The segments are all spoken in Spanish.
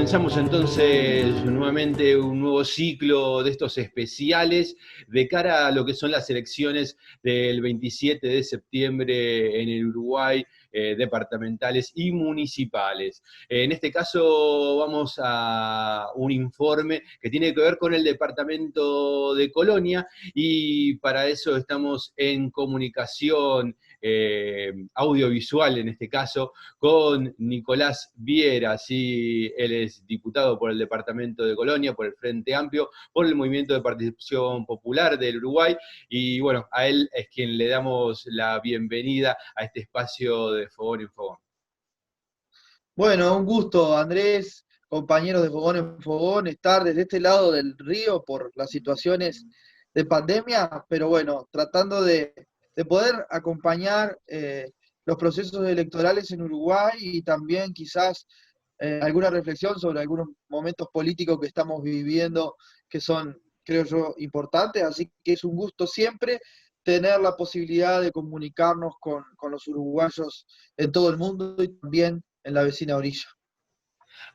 Comenzamos entonces nuevamente un nuevo ciclo de estos especiales de cara a lo que son las elecciones del 27 de septiembre en el Uruguay, departamentales y municipales. En este caso vamos a un informe que tiene que ver con el departamento de Colonia y para eso estamos en comunicación audiovisual en este caso, con Nicolás Viera, sí, él es diputado por el departamento de Colonia, por el Frente Amplio, por el Movimiento de Participación Popular del Uruguay, y bueno, a él es quien le damos la bienvenida a este espacio de Fogón en Fogón. Bueno, un gusto, Andrés, compañeros de Fogón en Fogón, estar desde este lado del río por las situaciones de pandemia, pero bueno, tratando de poder acompañar los procesos electorales en Uruguay y también quizás alguna reflexión sobre algunos momentos políticos que estamos viviendo que son, creo yo, importantes, así que es un gusto siempre tener la posibilidad de comunicarnos con los uruguayos en todo el mundo y también en la vecina orilla.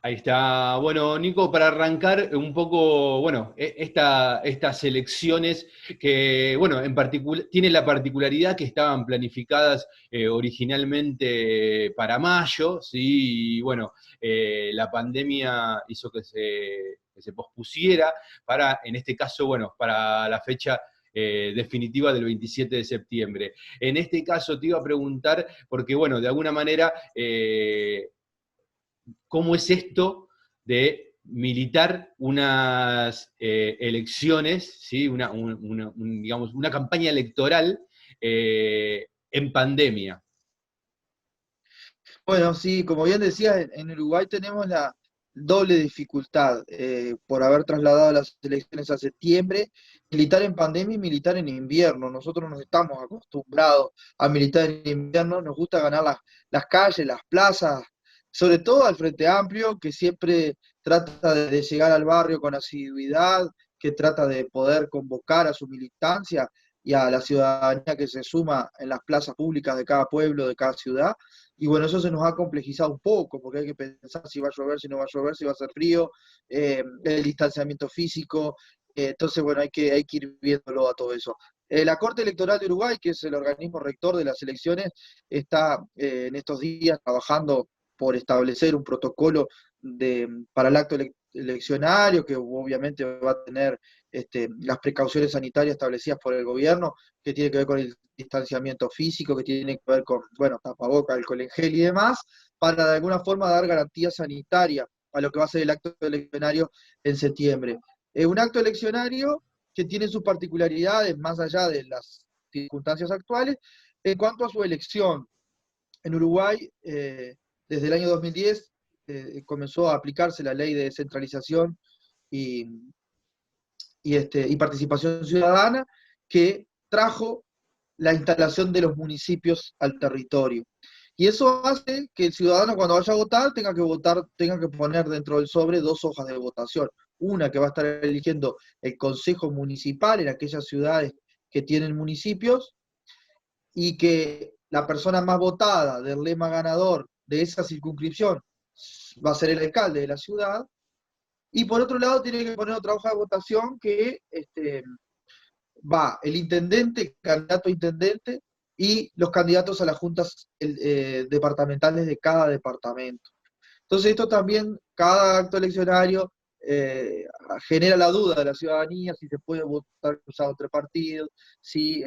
Ahí está. Bueno, Nico, para arrancar un poco, bueno, estas elecciones que, bueno, en particular, tienen la particularidad que estaban planificadas originalmente para mayo, ¿sí? Y bueno, la pandemia hizo que se pospusiera para, en este caso, bueno, para la fecha definitiva del 27 de septiembre. En este caso te iba a preguntar, porque bueno, de alguna manera cómo es esto de militar unas elecciones, ¿sí? Digamos, una campaña electoral en pandemia. Bueno, sí, como bien decías, en Uruguay tenemos la doble dificultad por haber trasladado las elecciones a septiembre, militar en pandemia y militar en invierno. Nosotros nos estamos acostumbrados a militar en invierno, nos gusta ganar las calles, las plazas, sobre todo al Frente Amplio, que siempre trata de llegar al barrio con asiduidad, que trata de poder convocar a su militancia y a la ciudadanía que se suma en las plazas públicas de cada pueblo, de cada ciudad. Y bueno, eso se nos ha complejizado un poco, porque hay que pensar si va a llover, si no va a llover, si va a hacer frío, el distanciamiento físico. Entonces, bueno, hay que ir viéndolo a todo eso. La Corte Electoral de Uruguay, que es el organismo rector de las elecciones, está en estos días trabajando por establecer un protocolo para el acto eleccionario, que obviamente va a tener las precauciones sanitarias establecidas por el gobierno, que tiene que ver con el distanciamiento físico, que tiene que ver con, bueno, tapaboca, alcohol en gel y demás, para de alguna forma dar garantía sanitaria a lo que va a ser el acto eleccionario en septiembre. Es un acto eleccionario que tiene sus particularidades más allá de las circunstancias actuales en cuanto a su elección. En Uruguay, desde el año 2010, comenzó a aplicarse la ley de descentralización y, y participación ciudadana, que trajo la instalación de los municipios al territorio. Y eso hace que el ciudadano cuando vaya a votar, tenga que poner dentro del sobre dos hojas de votación. Una que va a estar eligiendo el consejo municipal en aquellas ciudades que tienen municipios, y que la persona más votada del lema ganador de esa circunscripción va a ser el alcalde de la ciudad. Y por otro lado tiene que poner otra hoja de votación que va el intendente, el candidato a intendente y los candidatos a las juntas departamentales de cada departamento. Entonces esto también, cada acto eleccionario genera la duda de la ciudadanía si se puede votar cruzado entre partidos, si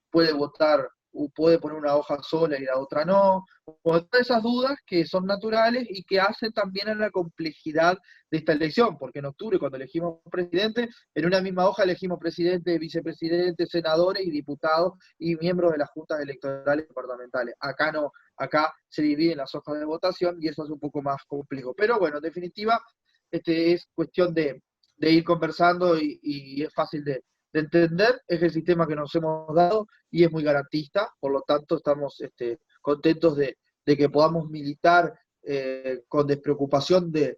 puede votar, puede poner una hoja sola y la otra no, o todas esas dudas que son naturales y que hacen también a la complejidad de esta elección, porque en octubre cuando elegimos presidente, en una misma hoja elegimos presidente, vicepresidente, senadores y diputados y miembros de las juntas electorales departamentales. Acá no, acá se dividen las hojas de votación y eso es un poco más complejo. Pero bueno, en definitiva, es cuestión de ir conversando y es fácil de entender, es el sistema que nos hemos dado y es muy garantista, por lo tanto estamos contentos de que podamos militar con despreocupación de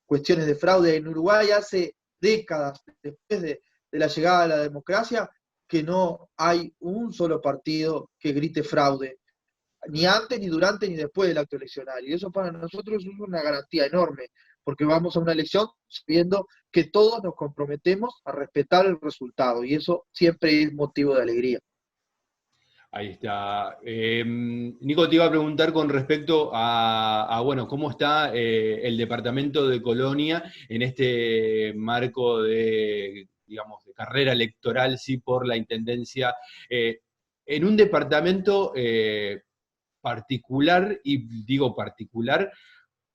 cuestiones de fraude. En Uruguay hace décadas, después de la llegada de la democracia, que no hay un solo partido que grite fraude. ni antes, ni durante, ni después del acto eleccionario. Y eso para nosotros es una garantía enorme, porque vamos a una elección sabiendo que todos nos comprometemos a respetar el resultado, y eso siempre es motivo de alegría. Ahí está. Nico, te iba a preguntar con respecto bueno, cómo está el departamento de Colonia en este marco de, digamos, de carrera electoral, sí, por la intendencia, en un departamento particular, y digo particular,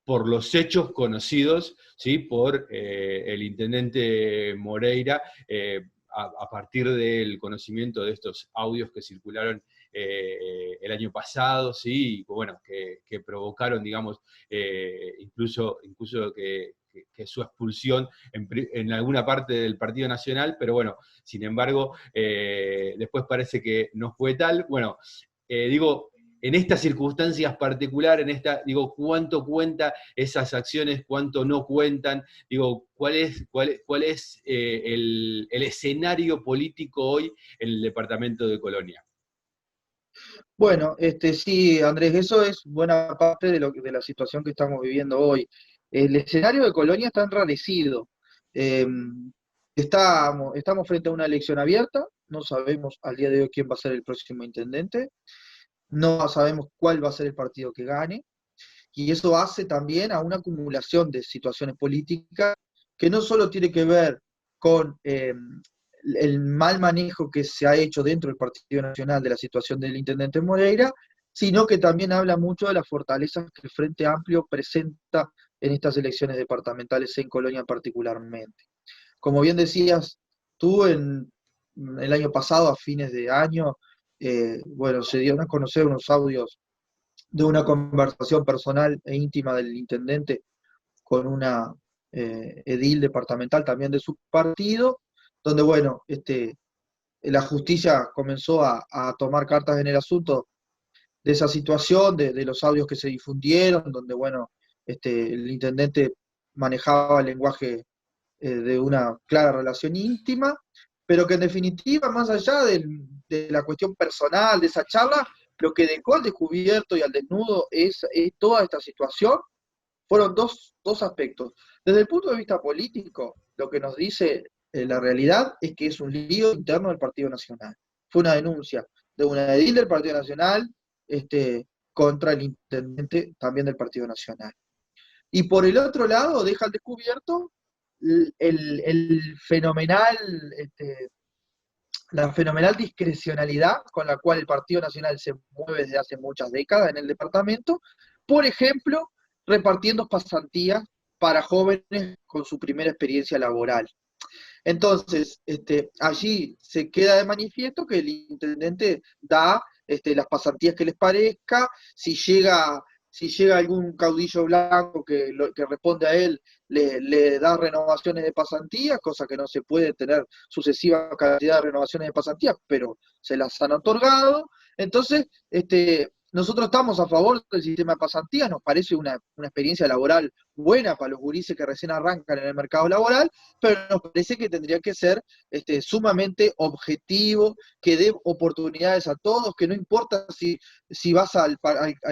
por los hechos conocidos, ¿sí? Por el intendente Moreira, a partir del conocimiento de estos audios que circularon el año pasado, ¿sí? Y, bueno, que provocaron, digamos, incluso que su expulsión en alguna parte del Partido Nacional, pero bueno, sin embargo, después parece que no fue tal. Bueno, digo, en estas circunstancias particulares, digo, ¿cuánto cuenta esas acciones, cuánto no cuentan? Digo, ¿cuál es el escenario político hoy en el departamento de Colonia? Bueno, sí, Andrés, eso es buena parte de la situación que estamos viviendo hoy. El escenario de Colonia está enrarecido. Eh, estamos frente a una elección abierta, no sabemos al día de hoy quién va a ser el próximo intendente, no sabemos cuál va a ser el partido que gane, y eso hace también a una acumulación de situaciones políticas que no solo tiene que ver con el mal manejo que se ha hecho dentro del Partido Nacional de la situación del intendente Moreira, sino que también habla mucho de las fortalezas que el Frente Amplio presenta en estas elecciones departamentales en Colonia particularmente. Como bien decías tú, en el año pasado, a fines de año, bueno, se dieron a conocer unos audios de una conversación personal e íntima del intendente con una edil departamental también de su partido, donde, bueno, la justicia comenzó a tomar cartas en el asunto de esa situación, de los audios que se difundieron, donde, bueno, el intendente manejaba el lenguaje de una clara relación íntima, pero que en definitiva, más allá de la cuestión personal de esa charla, lo que dejó al descubierto y al desnudo es toda esta situación, fueron dos aspectos. Desde el punto de vista político, lo que nos dice la realidad es que es un lío interno del Partido Nacional. Fue una denuncia de una edil del Partido Nacional contra el intendente también del Partido Nacional. Y por el otro lado, deja al descubierto el fenomenal, la fenomenal discrecionalidad con la cual el Partido Nacional se mueve desde hace muchas décadas en el departamento, por ejemplo, repartiendo pasantías para jóvenes con su primera experiencia laboral. Entonces, allí se queda de manifiesto que el intendente da las pasantías que les parezca, si llega algún caudillo blanco que responde a él, le da renovaciones de pasantías, cosa que no se puede tener sucesiva cantidad de renovaciones de pasantías, pero se las han otorgado. Entonces, nosotros estamos a favor del sistema de pasantías, nos parece una experiencia laboral buena para los gurises que recién arrancan en el mercado laboral, pero nos parece que tendría que ser sumamente objetivo, que dé oportunidades a todos, que no importa si vas al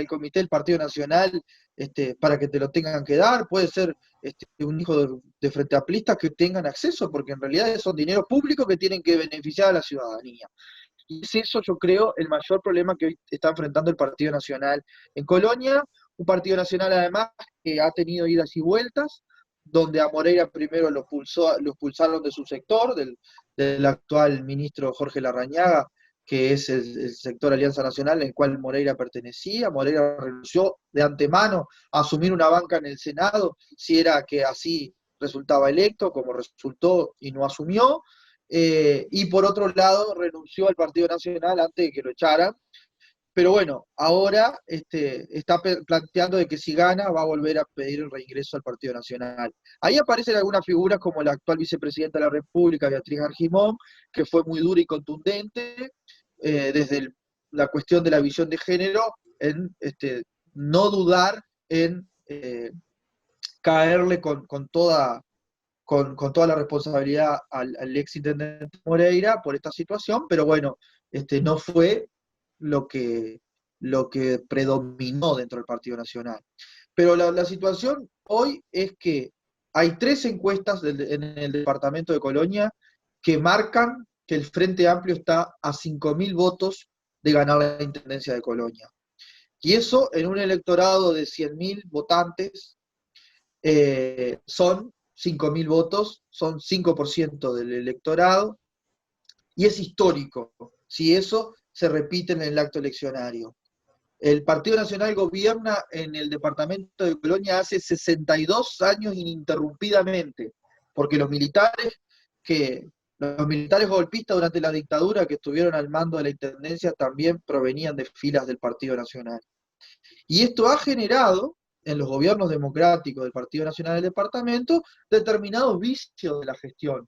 comité del Partido Nacional para que te lo tengan que dar, puede ser un hijo de frente amplistas que tengan acceso, porque en realidad son dinero público que tienen que beneficiar a la ciudadanía. Y es eso, yo creo, el mayor problema que hoy está enfrentando el Partido Nacional en Colonia, un Partido Nacional además que ha tenido idas y vueltas, donde a Moreira primero lo expulsaron de su sector, del actual ministro Jorge Larrañaga, que es el sector Alianza Nacional, en el cual Moreira pertenecía. Moreira renunció de antemano a asumir una banca en el Senado, si era que así resultaba electo, como resultó y no asumió. Y por otro lado, renunció al Partido Nacional antes de que lo echaran. Pero bueno, ahora está planteando de que si gana va a volver a pedir el reingreso al Partido Nacional. Ahí aparecen algunas figuras como la actual vicepresidenta de la República, Beatriz Argimón, que fue muy dura y contundente desde la cuestión de la visión de género, en no dudar en caerle con toda la responsabilidad al ex intendente Moreira por esta situación, pero bueno, no fue lo que, lo que predominó dentro del Partido Nacional. Pero la situación hoy es que hay 3 encuestas en el departamento de Colonia que marcan que el Frente Amplio está a 5.000 votos de ganar la Intendencia de Colonia. Y eso en un electorado de 100.000 votantes son 5.000 votos, son 5% del electorado, y es histórico si eso se repite en el acto eleccionario. El Partido Nacional gobierna en el departamento de Colonia hace 62 años ininterrumpidamente, porque los militares golpistas durante la dictadura que estuvieron al mando de la Intendencia también provenían de filas del Partido Nacional. Y esto ha generado, en los gobiernos democráticos del Partido Nacional del Departamento, determinados vicios de la gestión.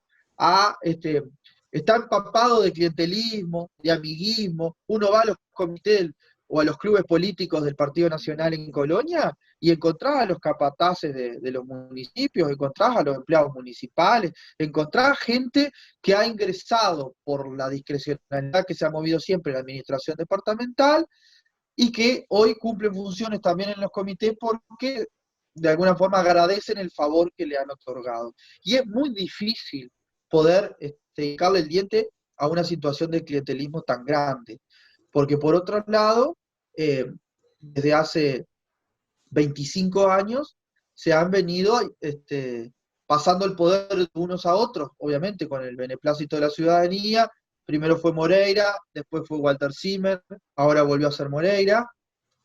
Está empapado de clientelismo, de amiguismo. Uno va a los comités o a los clubes políticos del Partido Nacional en Colonia y encontrás a los capataces de los municipios, encontrás a los empleados municipales, encontrás gente que ha ingresado por la discrecionalidad que se ha movido siempre en la administración departamental y que hoy cumplen funciones también en los comités porque de alguna forma agradecen el favor que le han otorgado. Y es muy difícil poder hincarle el diente a una situación de clientelismo tan grande, porque por otro lado, desde hace 25 años se han venido pasando el poder de unos a otros, obviamente con el beneplácito de la ciudadanía. Primero fue Moreira, después fue Walter Zimmer, ahora volvió a ser Moreira,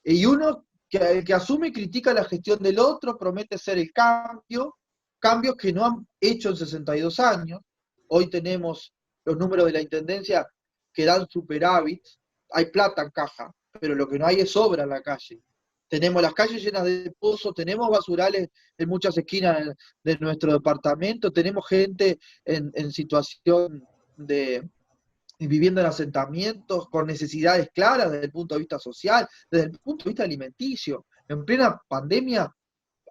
y uno que asume y critica la gestión del otro, promete ser el cambio, cambios que no han hecho en 62 años. Hoy tenemos los números de la Intendencia que dan superávit, hay plata en caja, pero lo que no hay es obra en la calle. Tenemos las calles llenas de pozos, tenemos basurales en muchas esquinas de nuestro departamento, tenemos gente en situación de viviendo en asentamientos con necesidades claras desde el punto de vista social, desde el punto de vista alimenticio. En plena pandemia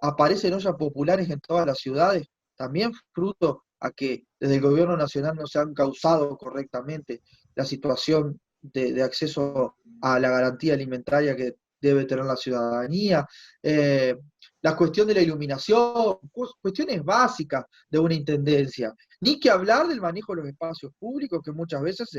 aparecen ollas populares en todas las ciudades, también fruto a que desde el gobierno nacional no se han causado correctamente la situación de acceso a la garantía alimentaria que debe tener la ciudadanía. Eh, la cuestión de la iluminación, cuestiones básicas de una intendencia. Ni que hablar del manejo de los espacios públicos que muchas veces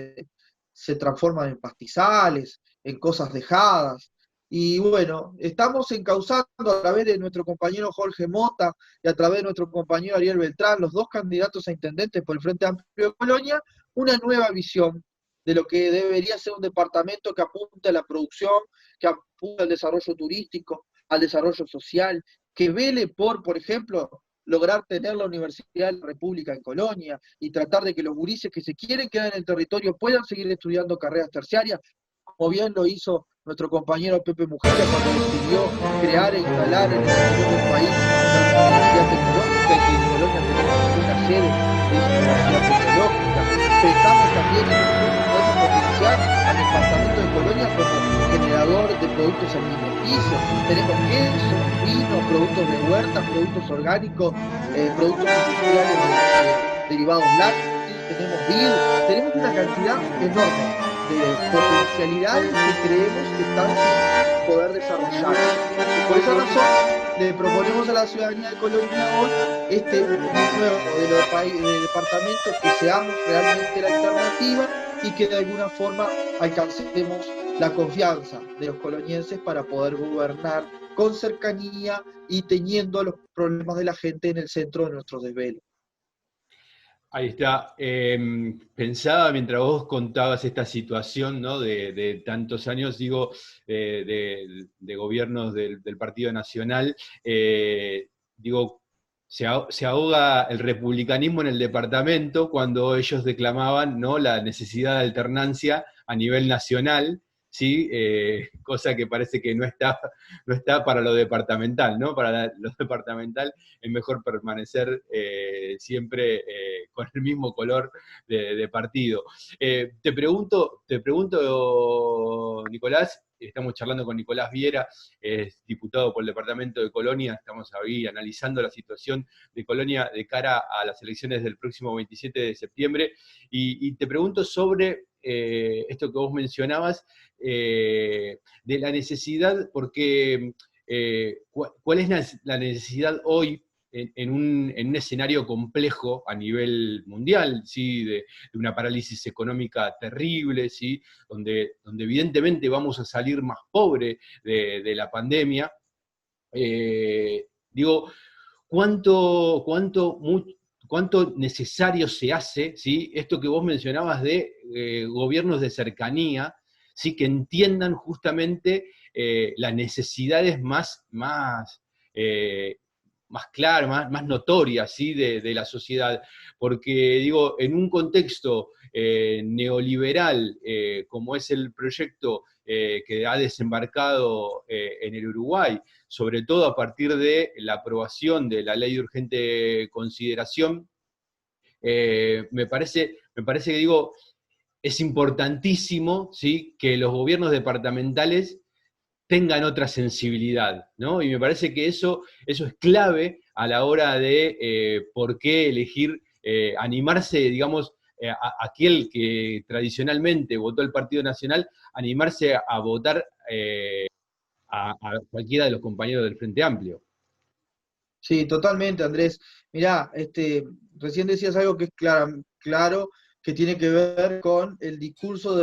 se transforman en pastizales, en cosas dejadas. Y bueno, estamos encauzando a través de nuestro compañero Jorge Mota y a través de nuestro compañero Ariel Beltrán, los dos candidatos a intendentes por el Frente Amplio de Colonia, una nueva visión de lo que debería ser un departamento que apunte a la producción, que apunte al desarrollo turístico, al desarrollo social, que vele por ejemplo, lograr tener la Universidad de la República en Colonia y tratar de que los gurises que se quieren quedar en el territorio puedan seguir estudiando carreras terciarias, como bien lo hizo nuestro compañero Pepe Mujica cuando decidió crear e instalar en el interior del país una universidad tecnológica, y que en Colonia tenemos una sede de esa universidad tecnológica. Pensamos también en cómo podemos potenciar al departamento de Colonia como generador de productos alimenticios. Tenemos queso, vino, productos de huertas, productos orgánicos, productos industriales derivados lácteos, tenemos vid, tenemos una cantidad enorme de potencialidades que creemos que están sin poder desarrollar. Y por esa razón le proponemos a la ciudadanía de Colonia hoy este nuevo modelo de departamento, que seamos realmente la alternativa y que de alguna forma alcancemos la confianza de los colonienses para poder gobernar con cercanía y teniendo los problemas de la gente en el centro de nuestros desvelos. Ahí está. Pensaba mientras vos contabas esta situación, ¿no? de tantos años, digo, de gobiernos del Partido Nacional, digo, se ahoga el republicanismo en el departamento cuando ellos declamaban, ¿no?, la necesidad de alternancia a nivel nacional, ¿sí? Cosa que parece que no está para lo departamental, ¿no? Para lo departamental es mejor permanecer siempre con el mismo color de partido. Te pregunto, Nicolás, estamos charlando con Nicolás Viera, es diputado por el departamento de Colonia, estamos ahí analizando la situación de Colonia de cara a las elecciones del próximo 27 de septiembre, y te pregunto sobre esto que vos mencionabas, de la necesidad, porque ¿cuál es la necesidad hoy en un escenario complejo a nivel mundial, ¿sí? De una parálisis económica terrible, ¿sí? Donde evidentemente vamos a salir más pobres de la pandemia? Digo, cuánto necesario se hace, ¿sí? Esto que vos mencionabas de gobiernos de cercanía, ¿sí? Que entiendan justamente las necesidades eh, más claras, más notorias, ¿sí? De la sociedad. Porque, digo, en un contexto neoliberal, como es el proyecto que ha desembarcado en el Uruguay, sobre todo a partir de la aprobación de la ley de urgente consideración, me parece que, digo, es importantísimo, ¿sí? Que los gobiernos departamentales tengan otra sensibilidad, ¿no? Y me parece que eso es clave a la hora de por qué elegir, animarse, digamos, aquel que tradicionalmente votó el Partido Nacional, animarse a votar a cualquiera de los compañeros del Frente Amplio. Sí, totalmente, Andrés. Mirá, recién decías algo que es claro, que tiene que ver con el discurso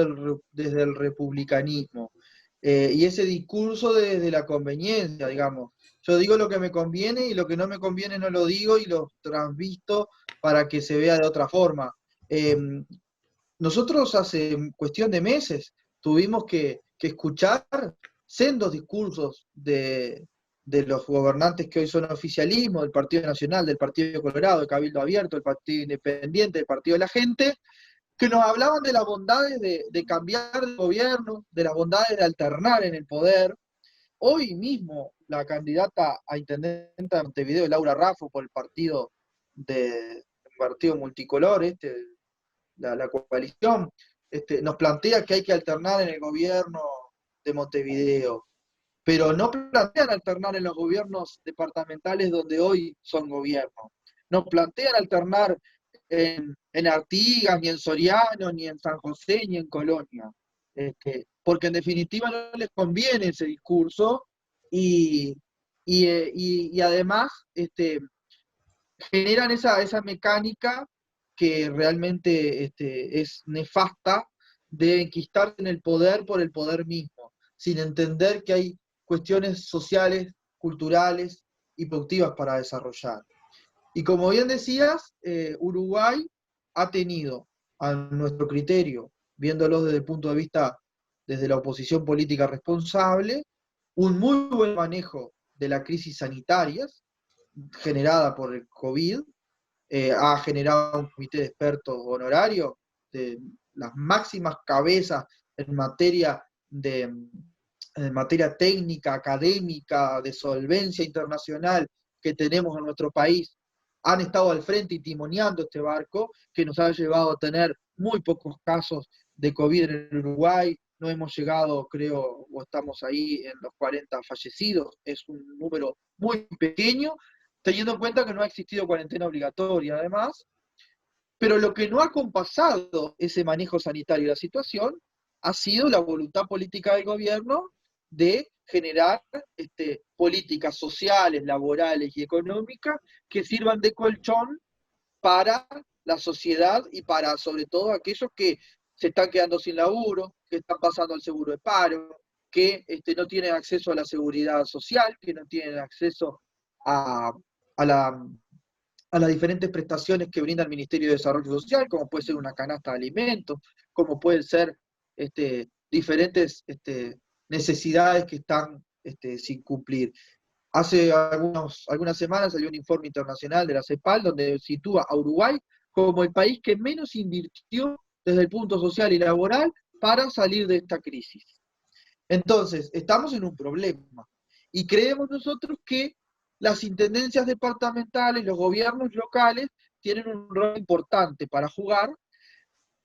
desde el republicanismo. Y ese discurso desde la conveniencia, digamos. Yo digo lo que me conviene y lo que no me conviene no lo digo y lo transvisto para que se vea de otra forma. Eh, Nosotros hace cuestión de meses tuvimos que escuchar sendos discursos de los gobernantes que hoy son oficialismo, del Partido Nacional, del Partido Colorado, del Cabildo Abierto, del Partido Independiente, del Partido de la Gente, que nos hablaban de las bondades de cambiar de gobierno, de las bondades de alternar en el poder. Hoy mismo la candidata a intendente de Montevideo, Laura Raffo, por el partido multicolor, la coalición, nos plantea que hay que alternar en el gobierno de Montevideo, pero no plantean alternar en los gobiernos departamentales donde hoy son gobierno. No plantean alternar en Artigas, ni en Soriano, ni en San José, ni en Colonia. Porque en definitiva no les conviene ese discurso y, y además generan esa mecánica que realmente es nefasta de enquistar en el poder por el poder mismo, sin entender que hay cuestiones sociales, culturales y productivas para desarrollar. Y como bien decías, Uruguay ha tenido, a nuestro criterio, viéndolo desde el punto de vista desde la oposición política responsable, un muy buen manejo de la crisis sanitaria generada por el COVID. Ha generado un comité de expertos honorarios de las máximas cabezas en materia en materia técnica, académica, de solvencia internacional que tenemos en nuestro país, han estado al frente y timoneando este barco, que nos ha llevado a tener muy pocos casos de COVID en el Uruguay. No hemos llegado, creo, o estamos ahí en los 40 fallecidos. Es un número muy pequeño, teniendo en cuenta que no ha existido cuarentena obligatoria, además. Pero lo que no ha compasado ese manejo sanitario de la situación ha sido la voluntad política del gobierno de generar políticas sociales, laborales y económicas que sirvan de colchón para la sociedad y para, sobre todo, aquellos que se están quedando sin laburo, que están pasando al seguro de paro, que no tienen acceso a la seguridad social, que no tienen acceso a, a la a las diferentes prestaciones que brinda el Ministerio de Desarrollo Social, como puede ser una canasta de alimentos, como pueden ser diferentes necesidades que están sin cumplir. Hace algunas semanas salió un informe internacional de la CEPAL donde sitúa a Uruguay como el país que menos invirtió desde el punto social y laboral para salir de esta crisis. Entonces, estamos en un problema. Y creemos nosotros que las intendencias departamentales, los gobiernos locales, tienen un rol importante para jugar,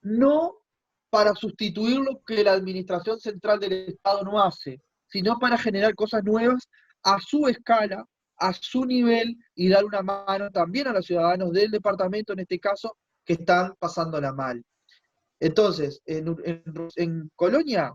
no para sustituir lo que la administración central del Estado no hace, sino para generar cosas nuevas a su escala, a su nivel, y dar una mano también a los ciudadanos del departamento, en este caso, que están pasándola mal. Entonces, en Colonia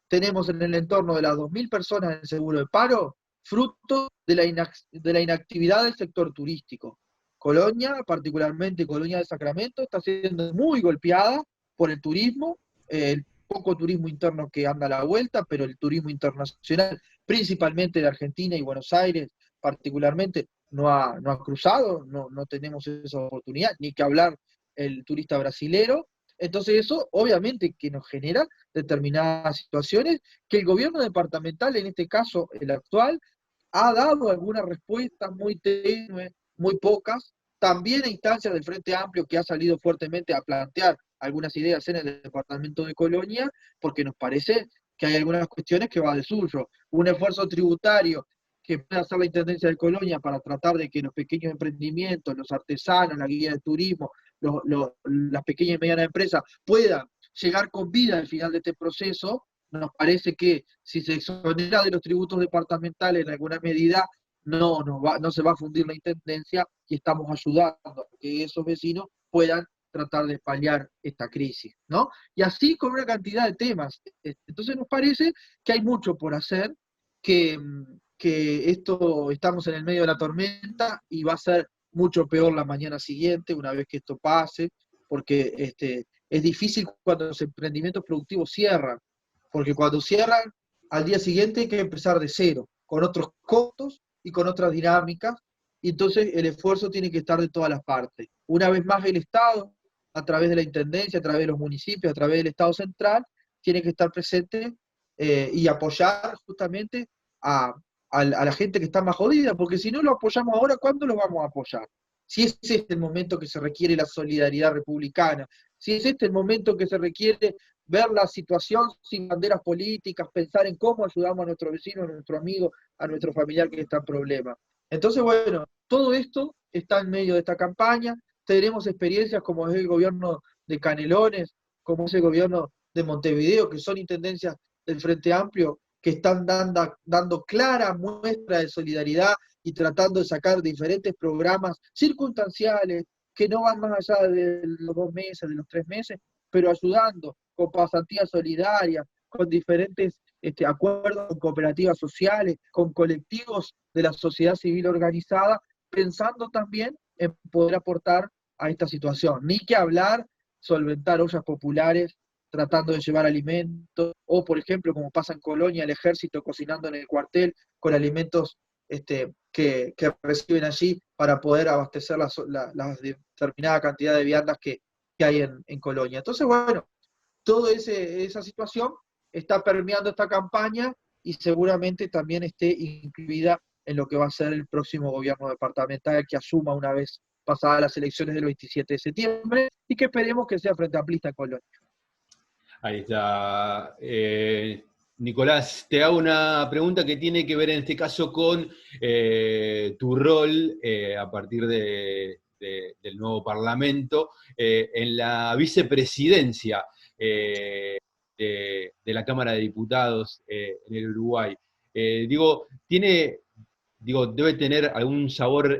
tenemos en el entorno de las 2.000 personas en seguro de paro, fruto de la inactividad del sector turístico. Colonia, particularmente Colonia de Sacramento, está siendo muy golpeada por el turismo, el poco turismo interno que anda a la vuelta, pero el turismo internacional, principalmente de Argentina y Buenos Aires, particularmente, no ha cruzado, no tenemos esa oportunidad, ni que hablar el turista brasilero. Entonces eso obviamente que nos genera determinadas situaciones que el gobierno departamental, en este caso el actual, ha dado algunas respuestas muy tenues, muy pocas, también a instancias del Frente Amplio que ha salido fuertemente a plantear algunas ideas en el departamento de Colonia, porque nos parece que hay algunas cuestiones que va de suyo. Un esfuerzo tributario que puede hacer la Intendencia de Colonia para tratar de que los pequeños emprendimientos, los artesanos, la guía de turismo, las pequeñas y medianas empresas puedan llegar con vida al final de este proceso, nos parece que si se exonera de los tributos departamentales en alguna medida, no se va a fundir la Intendencia y estamos ayudando a que esos vecinos puedan tratar de paliar esta crisis, ¿no? Y así con una cantidad de temas. Entonces nos parece que hay mucho por hacer, que, estamos en el medio de la tormenta y va a ser mucho peor la mañana siguiente, una vez que esto pase, porque es difícil cuando los emprendimientos productivos cierran, porque cuando cierran, al día siguiente hay que empezar de cero, con otros costos y con otras dinámicas, y entonces el esfuerzo tiene que estar de todas las partes. Una vez más el Estado, a través de la Intendencia, a través de los municipios, a través del Estado central, tiene que estar presente y apoyar justamente a la gente que está más jodida, porque si no lo apoyamos ahora, ¿cuándo lo vamos a apoyar? Si es este el momento que se requiere la solidaridad republicana, si es este el momento que se requiere ver la situación sin banderas políticas, pensar en cómo ayudamos a nuestro vecino, a nuestro amigo, a nuestro familiar que está en problemas. Entonces, bueno, todo esto está en medio de esta campaña, tenemos experiencias como es el gobierno de Canelones, como es el gobierno de Montevideo, que son intendencias del Frente Amplio, que están dando clara muestra de solidaridad y tratando de sacar diferentes programas circunstanciales que no van más allá de los 2 meses, de los 3 meses, pero ayudando con pasantías solidarias, con diferentes acuerdos con cooperativas sociales, con colectivos de la sociedad civil organizada, pensando también en poder aportar a esta situación. Ni que hablar, solventar ollas populares tratando de llevar alimentos, o por ejemplo, como pasa en Colonia, el ejército cocinando en el cuartel con alimentos que reciben allí para poder abastecer la determinada cantidad de viandas que hay en Colonia. Entonces, bueno, toda esa situación está permeando esta campaña y seguramente también esté incluida en lo que va a ser el próximo gobierno departamental que asuma una vez pasadas las elecciones del 27 de septiembre y que esperemos que sea frente amplista en Colonia. Ahí está. Nicolás, te hago una pregunta que tiene que ver en este caso con tu rol a partir del nuevo Parlamento en la vicepresidencia de la Cámara de Diputados en el Uruguay. Debe tener algún sabor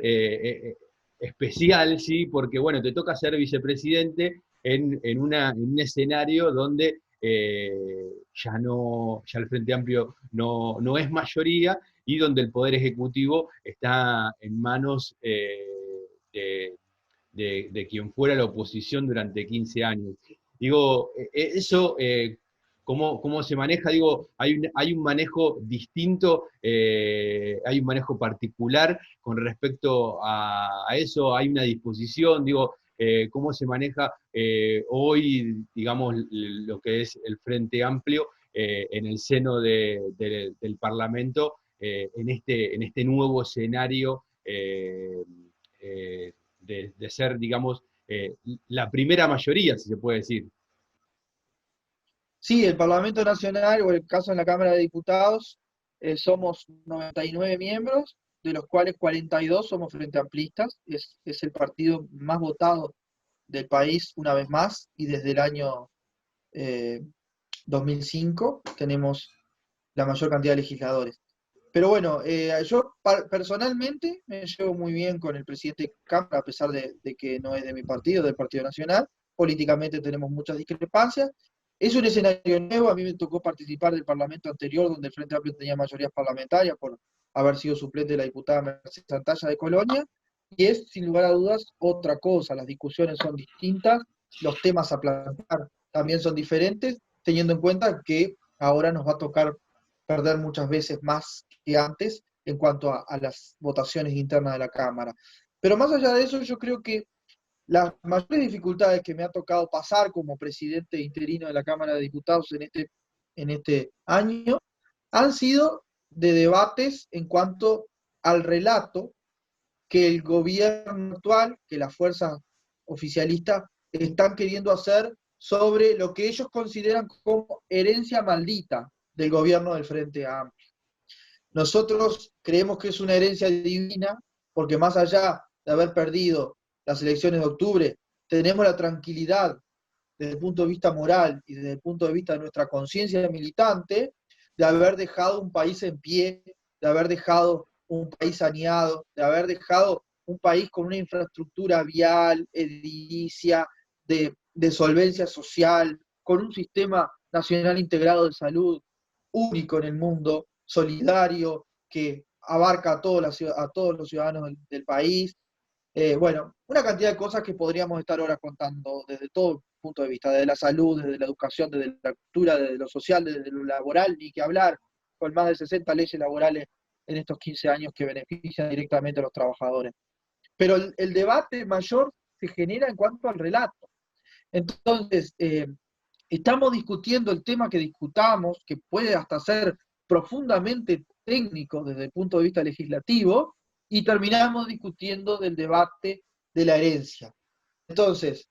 especial, ¿sí? Porque, bueno, te toca ser vicepresidente en un escenario donde ya el Frente Amplio no es mayoría y donde el Poder Ejecutivo está en manos de quien fuera la oposición durante 15 años. Eso, ¿cómo se maneja? Hay un manejo distinto, hay un manejo particular con respecto a eso, hay una disposición, cómo se maneja hoy, digamos, lo que es el Frente Amplio en el seno del Parlamento en este nuevo escenario de ser, digamos, la primera mayoría, si se puede decir. Sí, el Parlamento Nacional, o en el caso en la Cámara de Diputados, somos 99 miembros, de los cuales 42 somos Frente Amplistas, es el partido más votado del país una vez más, y desde el año 2005 tenemos la mayor cantidad de legisladores. Pero bueno, yo personalmente me llevo muy bien con el presidente de Cámara, a pesar de que no es de mi partido, del Partido Nacional, políticamente tenemos muchas discrepancias. Es un escenario nuevo, a mí me tocó participar del Parlamento anterior, donde el Frente Amplio tenía mayoría parlamentaria por haber sido suplente de la diputada Mercedes Santalla de Colonia, y es, sin lugar a dudas, otra cosa. Las discusiones son distintas, los temas a plantear también son diferentes, teniendo en cuenta que ahora nos va a tocar perder muchas veces más que antes en cuanto a las votaciones internas de la Cámara. Pero más allá de eso, yo creo que las mayores dificultades que me ha tocado pasar como presidente interino de la Cámara de Diputados en este año han sido de debates en cuanto al relato que el gobierno actual, que las fuerzas oficialistas están queriendo hacer sobre lo que ellos consideran como herencia maldita del gobierno del Frente Amplio. Nosotros creemos que es una herencia divina, porque más allá de haber perdido las elecciones de octubre, tenemos la tranquilidad desde el punto de vista moral y desde el punto de vista de nuestra conciencia militante, de haber dejado un país en pie, de haber dejado un país saneado, de haber dejado un país con una infraestructura vial, edilicia, de solvencia social, con un sistema nacional integrado de salud único en el mundo, solidario, que abarca a todos los ciudadanos del país. Bueno, una cantidad de cosas que podríamos estar ahora contando desde todo punto de vista, desde la salud, desde la educación, desde la cultura, desde lo social, desde lo laboral, ni que hablar, con más de 60 leyes laborales en estos 15 años que benefician directamente a los trabajadores. Pero el debate mayor se genera en cuanto al relato. Entonces, estamos discutiendo el tema que discutamos, que puede hasta ser profundamente técnico desde el punto de vista legislativo, y terminamos discutiendo del debate de la herencia. Entonces,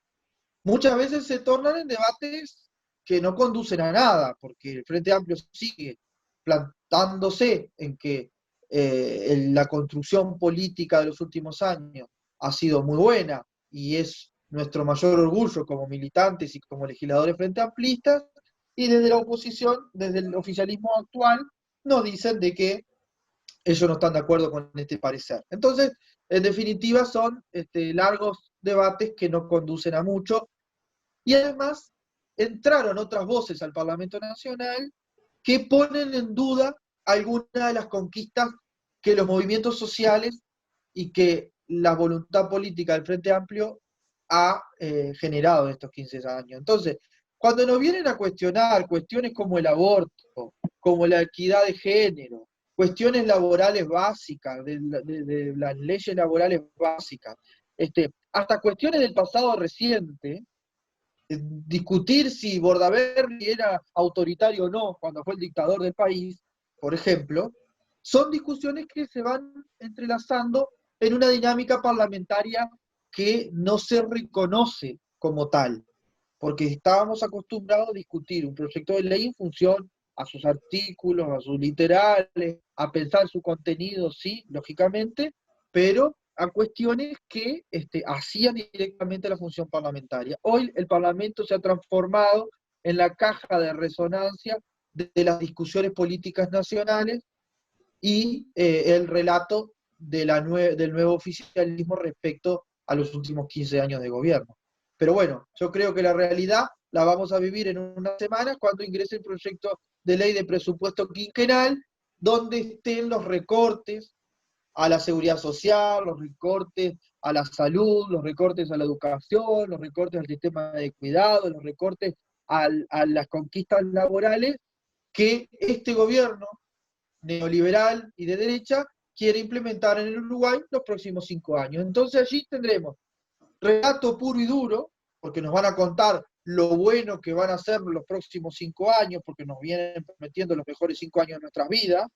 muchas veces se tornan en debates que no conducen a nada, porque el Frente Amplio sigue plantándose en que la construcción política de los últimos años ha sido muy buena y es nuestro mayor orgullo como militantes y como legisladores frente amplistas, y desde la oposición, desde el oficialismo actual, nos dicen de que ellos no están de acuerdo con este parecer. Entonces, en definitiva, son largos debates que no conducen a mucho, y además entraron otras voces al Parlamento Nacional que ponen en duda algunas de las conquistas que los movimientos sociales y que la voluntad política del Frente Amplio ha generado en estos 15 años. Entonces, cuando nos vienen a cuestionar cuestiones como el aborto, como la equidad de género, cuestiones laborales básicas, de las leyes laborales básicas, hasta cuestiones del pasado reciente, discutir si Bordaberry era autoritario o no cuando fue el dictador del país, por ejemplo, son discusiones que se van entrelazando en una dinámica parlamentaria que no se reconoce como tal, porque estábamos acostumbrados a discutir un proyecto de ley en función a sus artículos, a sus literales, a pensar su contenido, sí, lógicamente, pero a cuestiones que hacían directamente la función parlamentaria. Hoy el Parlamento se ha transformado en la caja de resonancia de las discusiones políticas nacionales y el relato del nuevo oficialismo respecto a los últimos 15 años de gobierno. Pero bueno, yo creo que la realidad la vamos a vivir en unas semanas cuando ingrese el proyecto de ley de presupuesto quinquenal, donde estén los recortes a la seguridad social, los recortes a la salud, los recortes a la educación, los recortes al sistema de cuidado, los recortes a las conquistas laborales que este gobierno neoliberal y de derecha quiere implementar en el Uruguay los próximos 5 años. Entonces allí tendremos relato puro y duro, porque nos van a contar lo bueno que van a hacer los próximos 5 años, porque nos vienen prometiendo los mejores 5 años de nuestras vidas,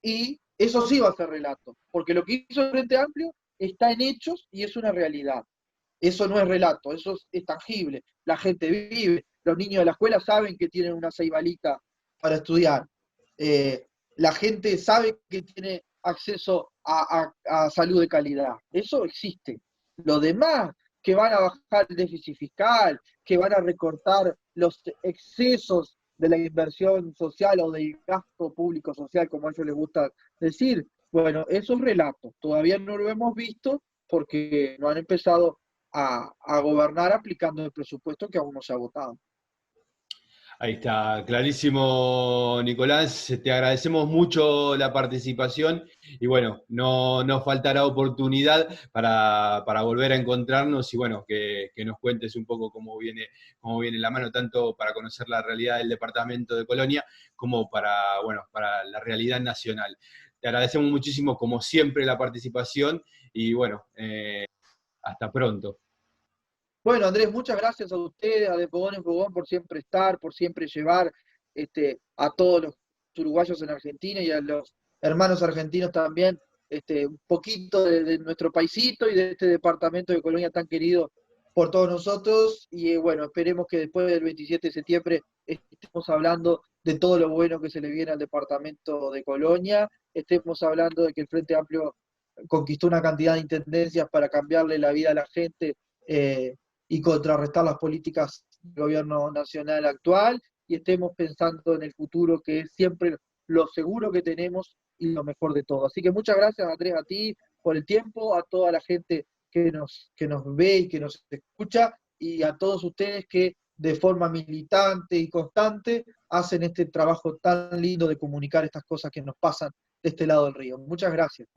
y eso sí va a ser relato, porque lo que hizo el Frente Amplio está en hechos y es una realidad. Eso no es relato, eso es tangible. La gente vive, los niños de la escuela saben que tienen una ceibalita para estudiar. La gente sabe que tiene acceso a salud de calidad. Eso existe. Lo demás, que van a bajar el déficit fiscal, que van a recortar los excesos de la inversión social o del gasto público social, como a ellos les gusta decir, bueno, eso es relato. Todavía no lo hemos visto porque no han empezado a gobernar aplicando el presupuesto que aún no se ha votado. Ahí está, clarísimo, Nicolás. Te agradecemos mucho la participación y bueno, no nos faltará oportunidad para volver a encontrarnos y bueno, que nos cuentes un poco cómo viene la mano, tanto para conocer la realidad del departamento de Colonia como bueno, para la realidad nacional. Te agradecemos muchísimo, como siempre, la participación y bueno, hasta pronto. Bueno, Andrés, muchas gracias a ustedes, a De Fogón en Fogón, por siempre estar, por siempre llevar a todos los uruguayos en Argentina y a los hermanos argentinos también, un poquito de nuestro paisito y de este departamento de Colonia tan querido por todos nosotros. Y bueno, esperemos que después del 27 de septiembre estemos hablando de todo lo bueno que se le viene al departamento de Colonia, estemos hablando de que el Frente Amplio conquistó una cantidad de intendencias para cambiarle la vida a la gente. Y contrarrestar las políticas del gobierno nacional actual y estemos pensando en el futuro, que es siempre lo seguro que tenemos y lo mejor de todo. Así que muchas gracias, Andrés, a ti por el tiempo, a toda la gente que nos ve y que nos escucha, y a todos ustedes que de forma militante y constante hacen este trabajo tan lindo de comunicar estas cosas que nos pasan de este lado del río. Muchas gracias.